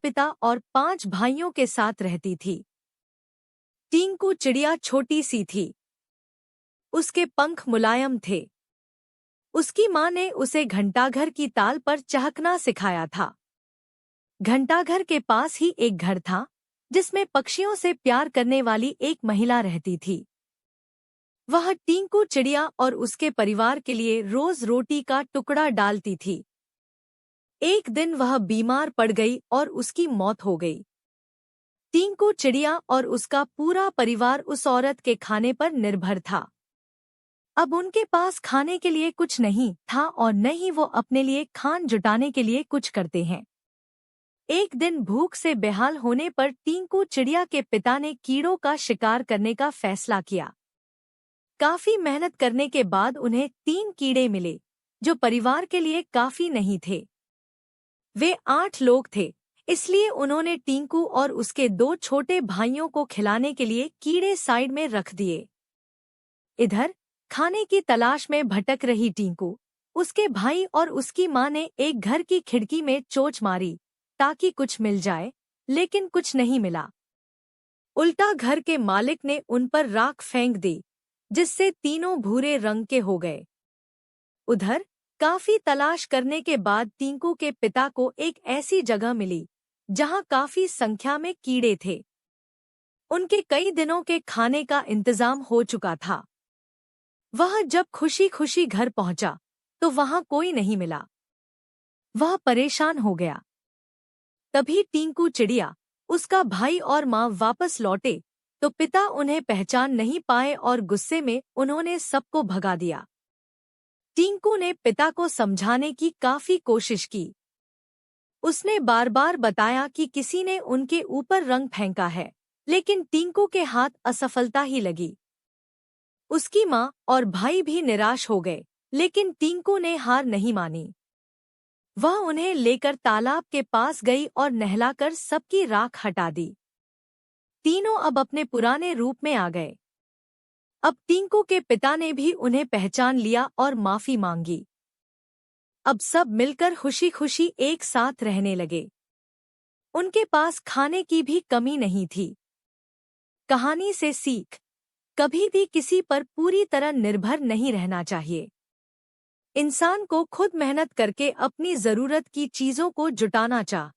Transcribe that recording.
पिता और 5 भाइयों के साथ रहती थी। टिंकू चिड़िया छोटी सी थी। उसके पंख मुलायम थे। उसकी माँ ने उसे घंटाघर की ताल पर चहकना सिखाया था। घंटाघर के पास ही एक घर था जिसमें पक्षियों से प्यार करने वाली एक महिला रहती थी। वह टिंकू चिड़िया और उसके परिवार के लिए रोज रोटी का टुकड़ा डालती थी। एक दिन वह बीमार पड़ गई और उसकी मौत हो गई। टिंकू चिड़िया और उसका पूरा परिवार उस औरत के खाने पर निर्भर था। अब उनके पास खाने के लिए कुछ नहीं था और न ही वो अपने लिए खान जुटाने के लिए कुछ करते हैं। एक दिन भूख से बेहाल होने पर टिंकू चिड़िया के पिता ने कीड़ों का शिकार करने का फैसला किया। काफी मेहनत करने के बाद उन्हें 3 कीड़े मिले जो परिवार के लिए काफी नहीं थे। वे 8 लोग थे, इसलिए उन्होंने टिंकू और उसके 2 छोटे भाइयों को खिलाने के लिए कीड़े साइड में रख दिए। इधर खाने की तलाश में भटक रही टिंकू, उसके भाई और उसकी माँ ने एक घर की खिड़की में चोंच मारी ताकि कुछ मिल जाए, लेकिन कुछ नहीं मिला। उल्टा घर के मालिक ने उन पर राख फेंक दी, जिससे तीनों भूरे रंग के हो गए। उधर काफी तलाश करने के बाद टिंकू के पिता को एक ऐसी जगह मिली जहां काफी संख्या में कीड़े थे। उनके कई दिनों के खाने का इंतजाम हो चुका था। वह जब खुशी खुशी घर पहुंचा तो वहां कोई नहीं मिला। वह परेशान हो गया। तभी टिंकू चिड़िया, उसका भाई और माँ वापस लौटे तो पिता उन्हें पहचान नहीं पाए और गुस्से में उन्होंने सबको भगा दिया। टिंकू ने पिता को समझाने की काफी कोशिश की। उसने बार बार बताया कि किसी ने उनके ऊपर रंग फेंका है, लेकिन टिंकू के हाथ असफलता ही लगी। उसकी माँ और भाई भी निराश हो गए, लेकिन टिंकू ने हार नहीं मानी। वह उन्हें लेकर तालाब के पास गई और नहलाकर सबकी राख हटा दी। तीनों अब अपने पुराने रूप में आ गए। अब टिंकू के पिता ने भी उन्हें पहचान लिया और माफी मांगी। अब सब मिलकर खुशी खुशी एक साथ रहने लगे। उनके पास खाने की भी कमी नहीं थी। कहानी से सीख: कभी भी किसी पर पूरी तरह निर्भर नहीं रहना चाहिए। इंसान को खुद मेहनत करके अपनी जरूरत की चीजों को जुटाना चाहिए।